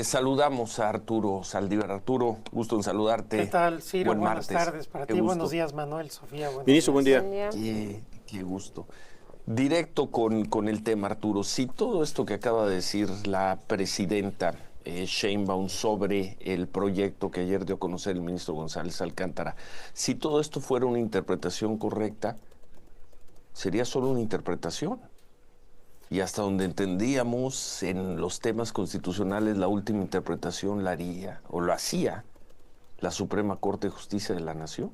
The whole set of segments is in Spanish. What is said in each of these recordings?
Saludamos a Arturo Saldívar. Arturo, gusto en saludarte. ¿Qué tal, Ciro? Buen Buenas martes. tardes para Qué ti. gusto. Buenos días, Manuel, Sofía. Ministro, buen día. Qué gusto. Directo con el tema, Arturo. Si todo esto que acaba de decir la presidenta Sheinbaum sobre el proyecto que ayer dio a conocer el ministro González Alcántara, si todo esto fuera una interpretación correcta, sería solo una interpretación. Y hasta donde entendíamos en los temas constitucionales, la última interpretación la haría o lo hacía la Suprema Corte de Justicia de la Nación.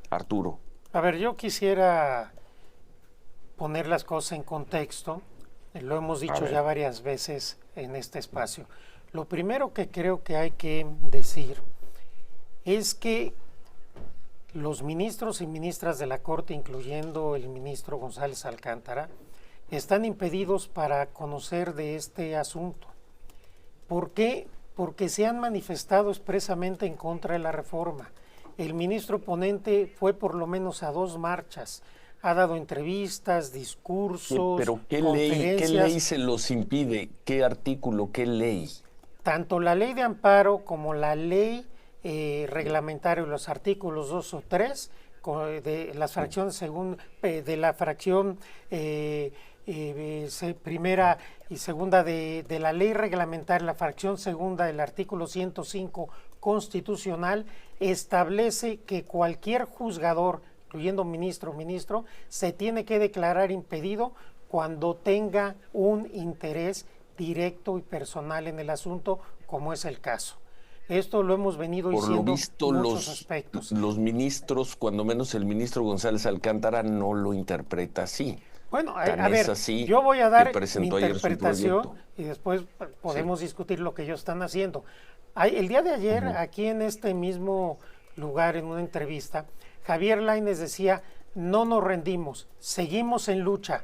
Arturo. A ver, yo quisiera poner las cosas en contexto. Lo hemos dicho ya varias veces en este espacio. Lo primero que creo que hay que decir es que los ministros y ministras de la Corte, incluyendo el ministro González Alcántara, están impedidos para conocer de este asunto. ¿Por qué? Porque se han manifestado expresamente en contra de la reforma. El ministro ponente fue por lo menos a 2 marchas, ha dado entrevistas, discursos, pero ¿qué conferencias. ley se los impide? ¿Qué artículo? ¿Qué ley? Tanto la ley de amparo como la ley reglamentaria, los artículos 2 o 3 de las fracciones de la fracción primera y segunda de la ley reglamentaria, la fracción segunda del artículo 105 constitucional, establece que cualquier juzgador, incluyendo ministro, se tiene que declarar impedido cuando tenga un interés directo y personal en el asunto, como es el caso. Esto lo hemos venido diciendo. Por lo visto, muchos aspectos. los ministros, cuando menos el ministro González Alcántara, no lo interpreta así. Bueno, a ver, yo voy a dar mi interpretación y después podemos discutir lo que ellos están haciendo. El día de ayer, aquí en este mismo lugar, en una entrevista, Javier Lainez decía, no nos rendimos, seguimos en lucha.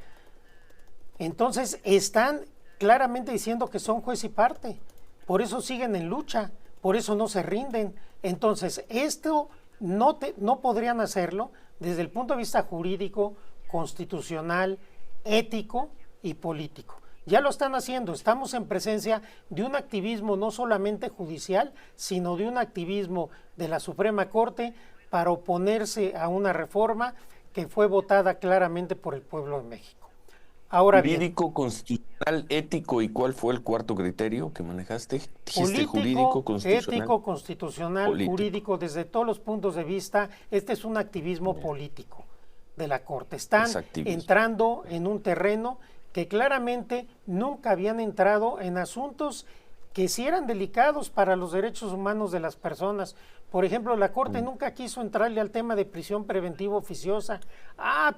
Entonces, están claramente diciendo que son juez y parte, por eso siguen en lucha, por eso no se rinden. Entonces, esto no podrían hacerlo desde el punto de vista jurídico, constitucional, ético y político. Ya lo están haciendo. Estamos en presencia de un activismo no solamente judicial, sino de un activismo de la Suprema Corte para oponerse a una reforma que fue votada claramente por el pueblo de México. Ahora jurídico, constitucional, ético, ¿y cuál fue el cuarto criterio que manejaste? Político, jurídico, constitucional, ético, constitucional, político. Jurídico, desde todos los puntos de vista. Este es un activismo político de la Corte. Están entrando en un terreno que claramente nunca habían entrado en asuntos que sí eran delicados para los derechos humanos de las personas. Por ejemplo, la Corte nunca quiso entrarle al tema de prisión preventiva oficiosa.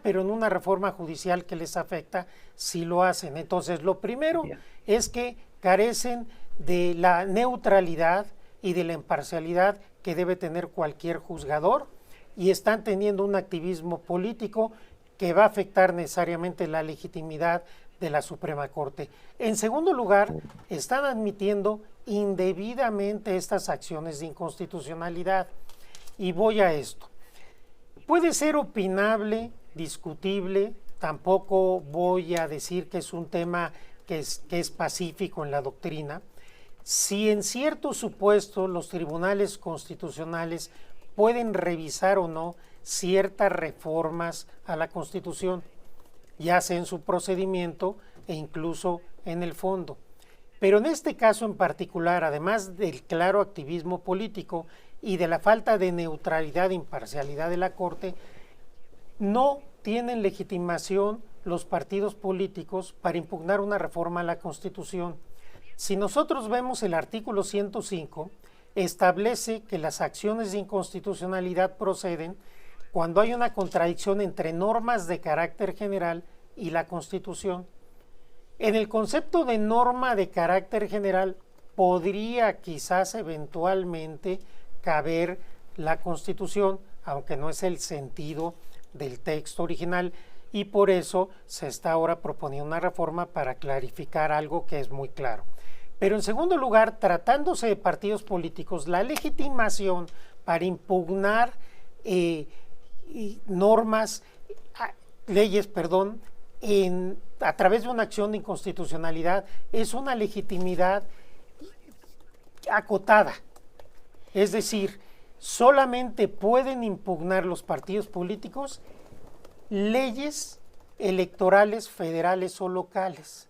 Pero en una reforma judicial que les afecta, sí lo hacen. Entonces, lo primero es que carecen de la neutralidad y de la imparcialidad que debe tener cualquier juzgador, y están teniendo un activismo político que va a afectar necesariamente la legitimidad de la Suprema Corte. En segundo lugar, están admitiendo indebidamente estas acciones de inconstitucionalidad. Y voy a esto. Puede ser opinable, discutible, tampoco voy a decir que es un tema que es pacífico en la doctrina. Si en ciertos supuestos los tribunales constitucionales pueden revisar o no ciertas reformas a la Constitución, ya sea en su procedimiento e incluso en el fondo. Pero en este caso en particular, además del claro activismo político y de la falta de neutralidad e imparcialidad de la Corte, no tienen legitimación los partidos políticos para impugnar una reforma a la Constitución. Si nosotros vemos el artículo 105, establece que las acciones de inconstitucionalidad proceden cuando hay una contradicción entre normas de carácter general y la Constitución. En el concepto de norma de carácter general podría quizás eventualmente caber la Constitución, aunque no es el sentido del texto original, y por eso se está ahora proponiendo una reforma para clarificar algo que es muy claro. Pero en segundo lugar, tratándose de partidos políticos, la legitimación para impugnar leyes, a través de una acción de inconstitucionalidad es una legitimidad acotada. Es decir, solamente pueden impugnar los partidos políticos leyes electorales federales o locales.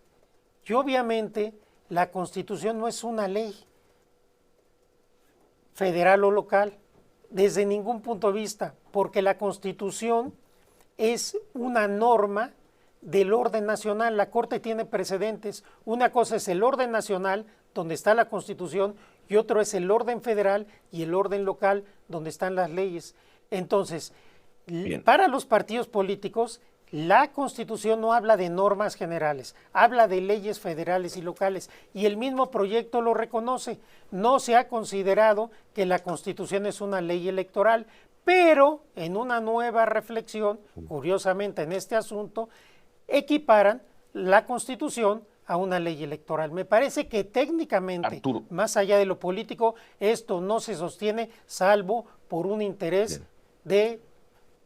Y obviamente la Constitución no es una ley federal o local, desde ningún punto de vista, porque la Constitución es una norma del orden nacional. La Corte tiene precedentes. Una cosa es el orden nacional, donde está la Constitución, y otro es el orden federal y el orden local, donde están las leyes. Entonces, para los partidos políticos, la Constitución no habla de normas generales, habla de leyes federales y locales, y el mismo proyecto lo reconoce. No se ha considerado que la Constitución es una ley electoral, pero en una nueva reflexión, curiosamente en este asunto, equiparan la Constitución a una ley electoral. Me parece que técnicamente, Arturo, más allá de lo político, esto no se sostiene salvo por un interés de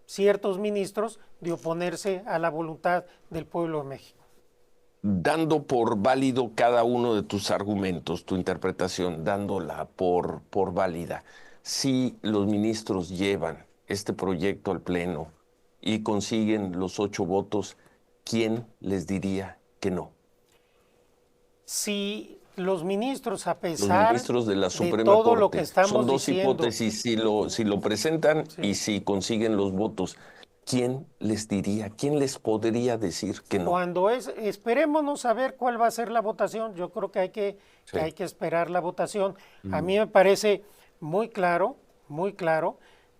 ciertos ministros de oponerse a la voluntad del pueblo de México. Dando por válido cada uno de tus argumentos, tu interpretación, dándola por válida, si los ministros llevan este proyecto al Pleno y consiguen los 8 votos, ¿quién les diría que no? Si los ministros, a pesar los ministros de la Suprema todo Corte, lo que estamos son dos diciendo, hipótesis, si lo presentan y si consiguen los votos, ¿quién les diría, quién les podría decir que no? Esperémonos a ver cuál va a ser la votación. Yo creo que hay que esperar la votación. A mí me parece muy claro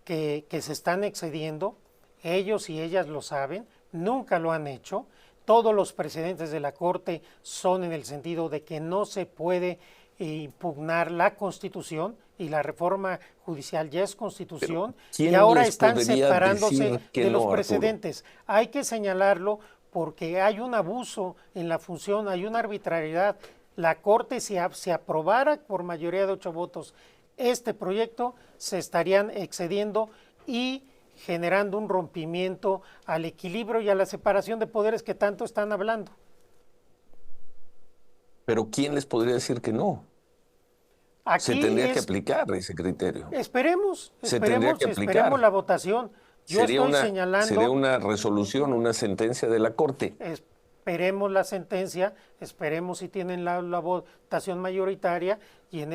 que se están excediendo. Ellos y ellas lo saben, nunca lo han hecho. Todos los precedentes de la Corte son en el sentido de que no se puede impugnar la Constitución, y la reforma judicial ya es Constitución, y ahora están separándose de los precedentes. Arturo, hay que señalarlo porque hay un abuso en la función, hay una arbitrariedad. La Corte, si aprobara por mayoría de 8 votos este proyecto, se estarían excediendo y generando un rompimiento al equilibrio y a la separación de poderes que tanto están hablando. Pero ¿quién les podría decir que no? Se tendría que aplicar ese criterio. Esperemos la votación. Sería una resolución, una sentencia de la Corte. Esperemos la sentencia, esperemos si tienen la votación mayoritaria y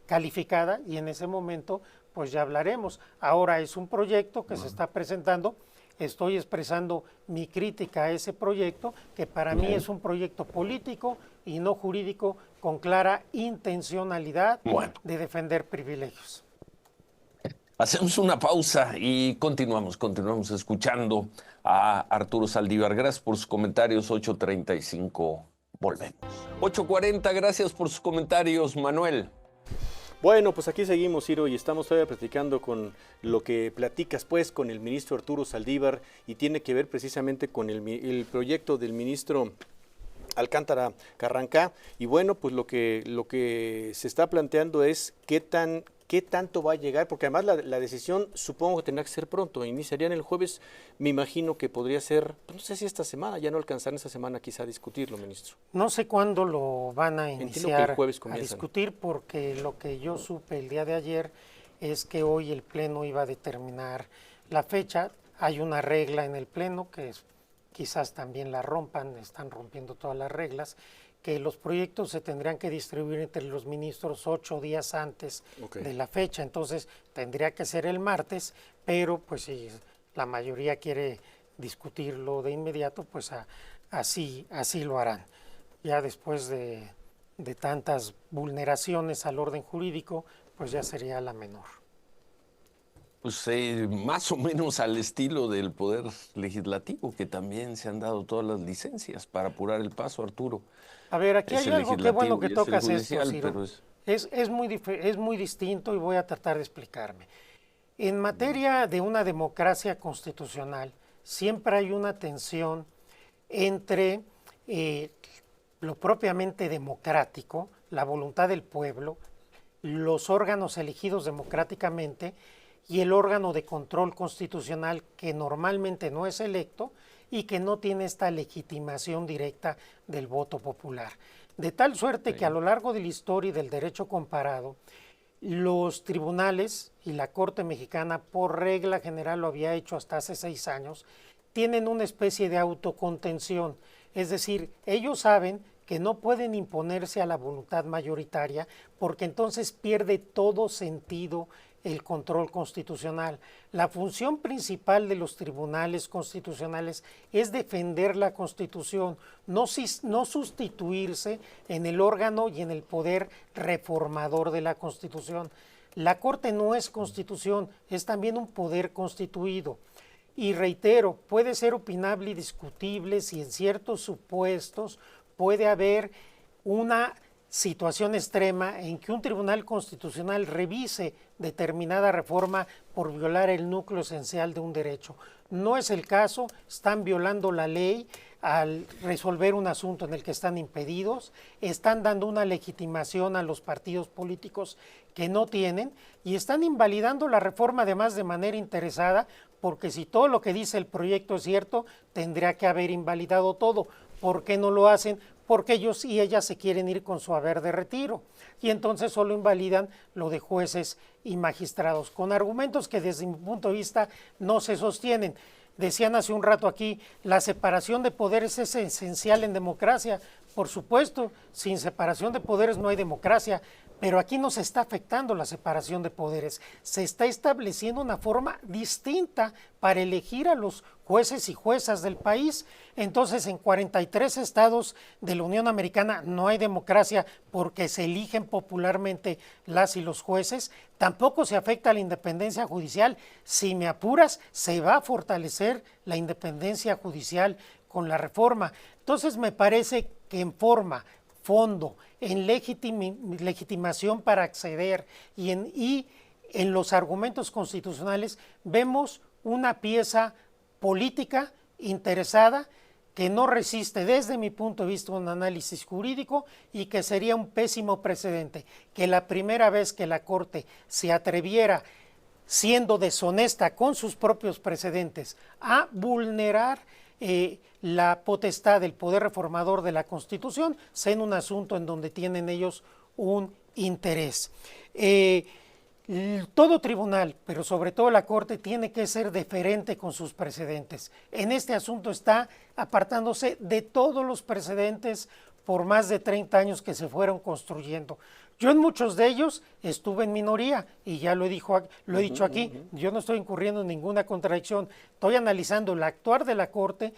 calificada, y en ese momento pues ya hablaremos. Ahora es un proyecto que se está presentando. Estoy expresando mi crítica a ese proyecto, que para mí es un proyecto político y no jurídico, con clara intencionalidad de defender privilegios. Hacemos una pausa y continuamos escuchando a Arturo Saldívar. Gracias por sus comentarios. 8:35, volvemos. 8:40, gracias por sus comentarios, Manuel. Bueno, pues aquí seguimos, Ciro, y estamos todavía platicando con lo que platicas, pues, con el ministro Arturo Saldívar, y tiene que ver precisamente con el proyecto del ministro Alcántara Carrancá. Y bueno, pues lo que se está planteando es qué tanto va a llegar, porque además la decisión supongo que tendrá que ser pronto, iniciarían el jueves. Me imagino que podría ser, no sé si esta semana, ya no alcanzarán esta semana quizá a discutirlo, ministro. No sé cuándo lo van a iniciar a discutir, porque lo que yo supe el día de ayer es que hoy el Pleno iba a determinar la fecha. Hay una regla en el Pleno que quizás también la rompan, están rompiendo todas las reglas, que los proyectos se tendrían que distribuir entre los ministros 8 días antes de la fecha. Entonces tendría que ser el martes, pero pues si la mayoría quiere discutirlo de inmediato, pues así lo harán. Ya después de tantas vulneraciones al orden jurídico, pues ya sería la menor. Pues más o menos al estilo del Poder Legislativo, que también se han dado todas las licencias para apurar el paso, Arturo. A ver, aquí hay algo que bueno que tocas esto, Ciro. Es muy distinto y voy a tratar de explicarme. En materia de una democracia constitucional, siempre hay una tensión entre lo propiamente democrático, la voluntad del pueblo, los órganos elegidos democráticamente, y el órgano de control constitucional, que normalmente no es electo y que no tiene esta legitimación directa del voto popular. De tal suerte que a lo largo de la historia y del derecho comparado, los tribunales y la Corte Mexicana, por regla general lo había hecho hasta hace 6 años, tienen una especie de autocontención. Es decir, ellos saben que no pueden imponerse a la voluntad mayoritaria porque entonces pierde todo sentido el control constitucional. La función principal de los tribunales constitucionales es defender la Constitución, no sustituirse en el órgano y en el poder reformador de la Constitución. La Corte no es Constitución, es también un poder constituido. Y reitero, puede ser opinable y discutible si en ciertos supuestos puede haber una situación extrema en que un tribunal constitucional revise determinada reforma por violar el núcleo esencial de un derecho. No es el caso, están violando la ley al resolver un asunto en el que están impedidos, están dando una legitimación a los partidos políticos que no tienen y están invalidando la reforma además de manera interesada, porque si todo lo que dice el proyecto es cierto, tendría que haber invalidado todo. ¿Por qué no lo hacen? Porque ellos y ellas se quieren ir con su haber de retiro y entonces solo invalidan lo de jueces y magistrados, con argumentos que desde mi punto de vista no se sostienen. Decían hace un rato aquí, la separación de poderes es esencial en democracia. Por supuesto, sin separación de poderes no hay democracia, pero aquí no se está afectando la separación de poderes, se está estableciendo una forma distinta para elegir a los jueces y juezas del país. Entonces, en 43 estados de la Unión Americana no hay democracia porque se eligen popularmente las y los jueces. Tampoco se afecta a la independencia judicial. Si me apuras, se va a fortalecer la independencia judicial con la reforma. Entonces, me parece que en forma, fondo, en legitimación para acceder y en los argumentos constitucionales vemos una pieza política interesada que no resiste desde mi punto de vista un análisis jurídico y que sería un pésimo precedente, que la primera vez que la Corte se atreviera, siendo deshonesta con sus propios precedentes, a vulnerar la potestad del poder reformador de la Constitución, sea en un asunto en donde tienen ellos un interés. Todo tribunal, pero sobre todo la Corte, tiene que ser deferente con sus precedentes. En este asunto está apartándose de todos los precedentes por más de 30 años que se fueron construyendo. Yo en muchos de ellos estuve en minoría y ya lo he dicho aquí, yo no estoy incurriendo en ninguna contradicción, estoy analizando el actuar de la Corte,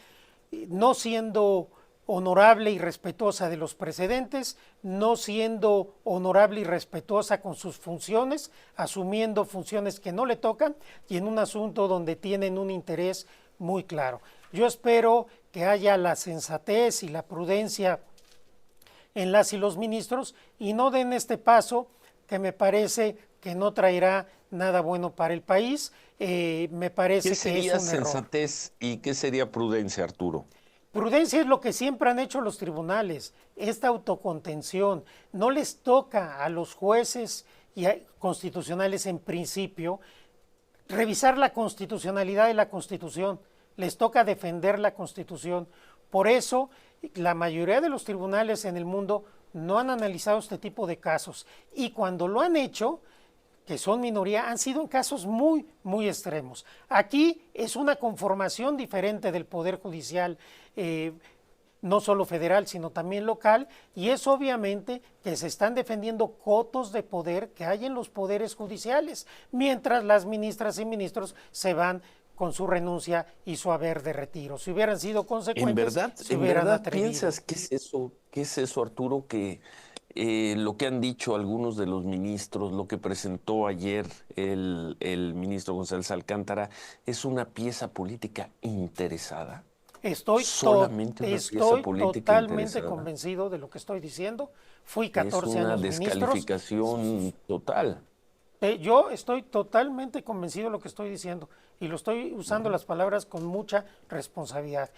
no siendo honorable y respetuosa de los precedentes, no siendo honorable y respetuosa con sus funciones, asumiendo funciones que no le tocan y en un asunto donde tienen un interés muy claro. Yo espero que haya la sensatez y la prudencia en las y los ministros y no den este paso que me parece que no traerá nada bueno para el país. Me parece que es un error. ¿Qué sería sensatez y qué sería prudencia, Arturo? Prudencia es lo que siempre han hecho los tribunales, esta autocontención. No les toca a los jueces y constitucionales en principio revisar la constitucionalidad de la Constitución, les toca defender la Constitución. Por eso la mayoría de los tribunales en el mundo no han analizado este tipo de casos y cuando lo han hecho, que son minoría, han sido en casos muy, muy extremos. Aquí es una conformación diferente del Poder Judicial, no solo federal, sino también local, y es obviamente que se están defendiendo cotos de poder que hay en los poderes judiciales, mientras las ministras y ministros se van con su renuncia y su haber de retiro. Si hubieran sido consecuentes, ¿En verdad piensas qué es eso, Arturo, que lo que han dicho algunos de los ministros, lo que presentó ayer el ministro González Alcántara, es una pieza política interesada? Estoy totalmente convencido de lo que estoy diciendo. Fui 14 años ministro. Es una descalificación total. Yo estoy totalmente convencido de lo que estoy diciendo y lo estoy usando las palabras con mucha responsabilidad.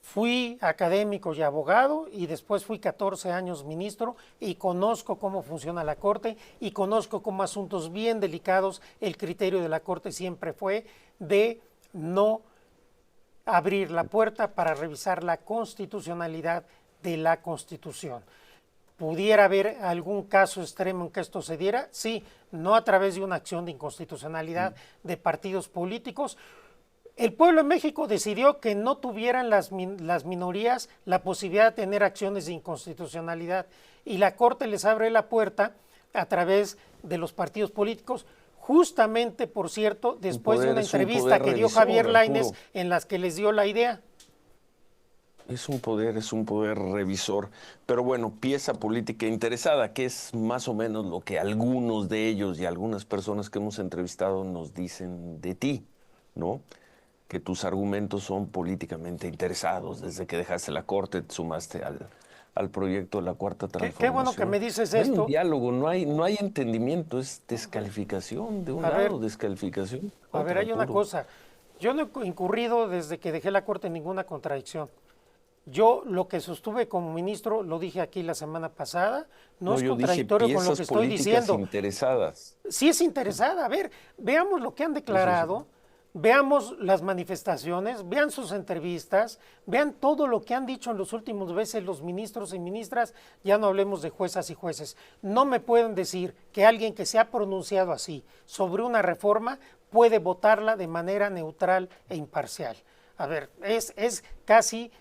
Fui académico y abogado y después fui 14 años ministro y conozco cómo funciona la Corte y conozco cómo asuntos bien delicados el criterio de la Corte siempre fue de no abrir la puerta para revisar la constitucionalidad de la Constitución. ¿Pudiera haber algún caso extremo en que esto se diera? Sí, no a través de una acción de inconstitucionalidad de partidos políticos. El pueblo de México decidió que no tuvieran las minorías la posibilidad de tener acciones de inconstitucionalidad, y la Corte les abre la puerta a través de los partidos políticos, justamente, por cierto, después de una entrevista que dio Javier Lainez en las que les dio la idea. Es un poder revisor, pero bueno, pieza política interesada, que es más o menos lo que algunos de ellos y algunas personas que hemos entrevistado nos dicen de ti, ¿no? Que tus argumentos son políticamente interesados. Desde que dejaste la Corte, te sumaste al proyecto de la Cuarta Transformación. Qué bueno que me dices esto. No hay un diálogo, no hay entendimiento, es descalificación de un lado, descalificación. A ver, hay una cosa. Yo no he incurrido desde que dejé la Corte en ninguna contradicción. Yo lo que sostuve como ministro, lo dije aquí la semana pasada, no es contradictorio con lo que estoy diciendo. Interesadas. Sí es interesada. A ver, veamos lo que han declarado, veamos las manifestaciones, vean sus entrevistas, vean todo lo que han dicho en los últimos meses los ministros y ministras, ya no hablemos de juezas y jueces. No me pueden decir que alguien que se ha pronunciado así sobre una reforma puede votarla de manera neutral e imparcial. A ver, es casi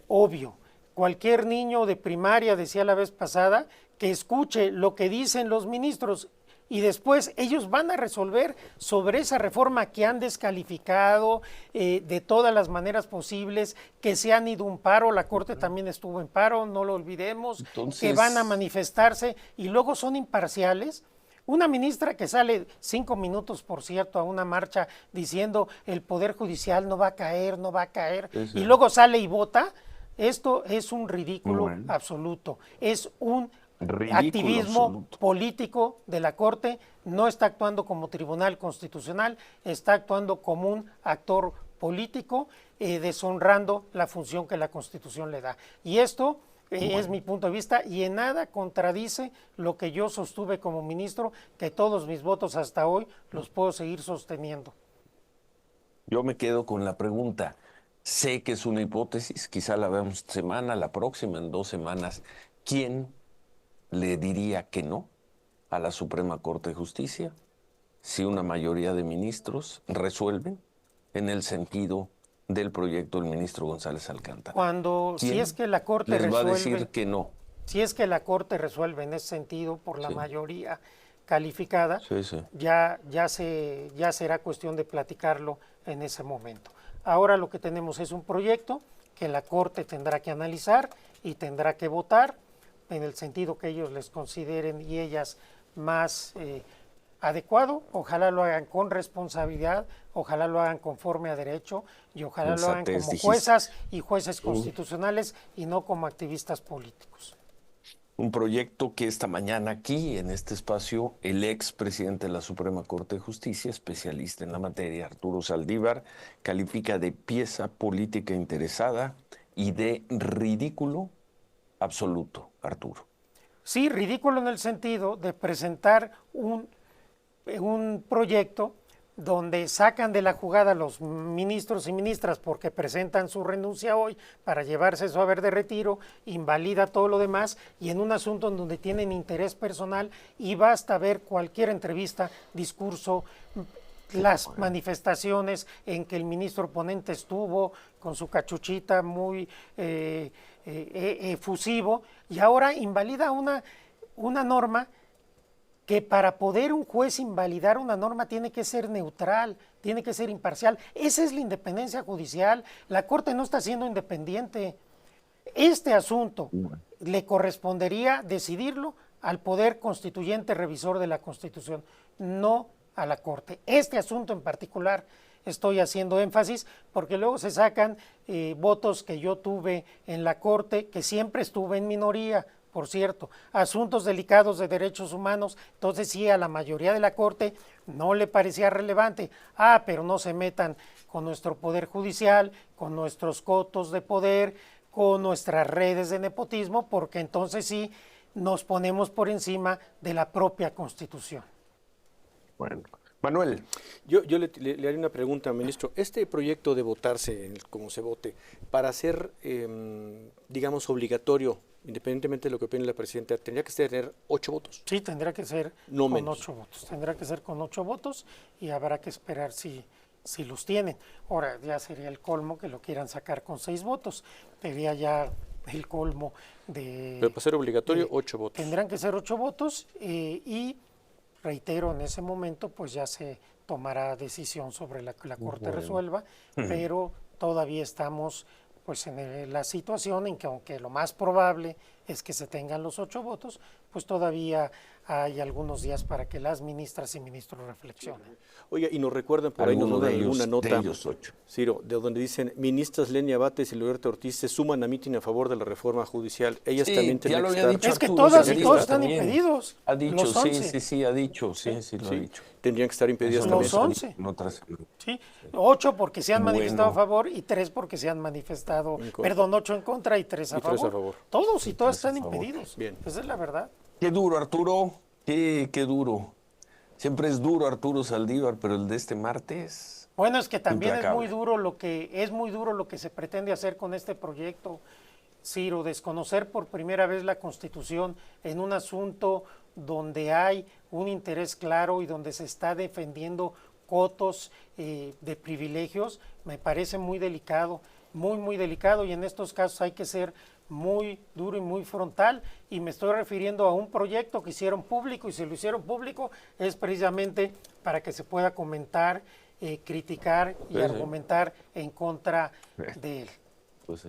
obvio. Cualquier niño de primaria, decía la vez pasada, que escuche lo que dicen los ministros y después ellos van a resolver sobre esa reforma que han descalificado de todas las maneras posibles, que se han ido a un paro, la Corte también estuvo en paro, no lo olvidemos. Entonces, que van a manifestarse y luego son imparciales. Una ministra que sale 5 minutos, por cierto, a una marcha diciendo el Poder Judicial no va a caer, no va a caer, y luego sale y vota, esto es un ridículo absoluto. Es un activismo político de la Corte, no está actuando como tribunal constitucional, está actuando como un actor político, deshonrando la función que la Constitución le da. Y esto es mi punto de vista y en nada contradice lo que yo sostuve como ministro, que todos mis votos hasta hoy los puedo seguir sosteniendo. Yo me quedo con la pregunta. Sé que es una hipótesis, quizá la veamos la próxima, en 2 semanas. ¿Quién le diría que no a la Suprema Corte de Justicia si una mayoría de ministros resuelven en el sentido del proyecto del ministro González Alcántara? Si es que la Corte resuelve, va a decir que no. Si es que la Corte resuelve en ese sentido por la mayoría calificada, ya será cuestión de platicarlo en ese momento. Ahora lo que tenemos es un proyecto que la Corte tendrá que analizar y tendrá que votar en el sentido que ellos les consideren y ellas más adecuado. Ojalá lo hagan con responsabilidad, ojalá lo hagan conforme a derecho y ojalá lo hagan como juezas y jueces constitucionales y no como activistas políticos. Un proyecto que esta mañana aquí, en este espacio, el ex presidente de la Suprema Corte de Justicia, especialista en la materia, Arturo Saldívar, califica de pieza política interesada y de ridículo absoluto, Arturo. Sí, ridículo en el sentido de presentar un proyecto donde sacan de la jugada a los ministros y ministras porque presentan su renuncia hoy para llevarse su haber de retiro, invalida todo lo demás y en un asunto en donde tienen interés personal y basta ver cualquier entrevista, discurso, las manifestaciones en que el ministro ponente estuvo con su cachuchita muy efusivo y ahora invalida una norma que para poder un juez invalidar una norma tiene que ser neutral, tiene que ser imparcial. Esa es la independencia judicial. La Corte no está siendo independiente. Este asunto le correspondería decidirlo al Poder Constituyente Revisor de la Constitución, no a la Corte. Este asunto en particular estoy haciendo énfasis porque luego se sacan votos que yo tuve en la Corte, que siempre estuve en minoría, por cierto, asuntos delicados de derechos humanos, entonces sí, a la mayoría de la Corte no le parecía relevante. Pero no se metan con nuestro Poder Judicial, con nuestros cotos de poder, con nuestras redes de nepotismo, porque entonces sí nos ponemos por encima de la propia Constitución. Bueno, Manuel. Yo le haré una pregunta, ministro. Este proyecto de votarse, como se vote, para ser, digamos, obligatorio independientemente de lo que opine la presidenta, tendría que tener 8 votos. Sí, tendría que ser No con menos. 8 votos. Tendrá que ser con 8 votos y habrá que esperar si los tienen. Ahora, ya sería el colmo que lo quieran sacar con 6 votos. Sería ya el colmo de... Pero para ser obligatorio, 8 votos. Tendrán que ser 8 votos y, reitero, en ese momento pues ya se tomará decisión sobre la Corte resuelva, pero todavía estamos pues en la situación en que, aunque lo más probable es que se tengan los 8 votos, pues todavía hay algunos días para que las ministras y ministros reflexionen. Oiga, y nos recuerdan por ahí, nos dan alguna nota, de ellos 8. Ciro, de donde dicen, ministras Lenia Bates y Lourdes Ortiz se suman a mitin a favor de la reforma judicial. Ellas también tendrían que estar... Es que todas y todos están impedidos. Ha dicho, los 11. sí, ha dicho, sí, lo ha dicho. Tendrían que estar impedidas Los también. 11. Sí, 8 porque se han manifestado a favor y 3 porque se han manifestado, 8 en contra y 3 a favor. Todos y todas están impedidos. Bien. Esa es la verdad. Qué duro, Arturo. Qué duro. Siempre es duro Arturo Saldívar, pero el de este martes... Bueno, es que también es implacable. muy duro lo que se pretende hacer con este proyecto, Ciro, desconocer por primera vez la Constitución en un asunto donde hay un interés claro y donde se está defendiendo cotos de privilegios, me parece muy delicado, muy delicado, y en estos casos hay que ser muy duro y muy frontal, y me estoy refiriendo a un proyecto que hicieron público, y si lo hicieron público es precisamente para que se pueda comentar, criticar y argumentar en contra de él. Pues sí.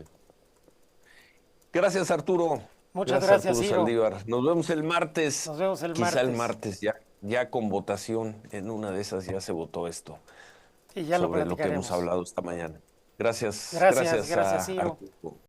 Gracias, Arturo. Muchas gracias, Arturo Ciro. Saldívar. Nos vemos el martes. Nos vemos el Quizá martes. el martes ya con votación. En una de esas ya se votó esto. Y ya sobre lo lo que hemos hablado esta mañana. Gracias Ciro. Arturo.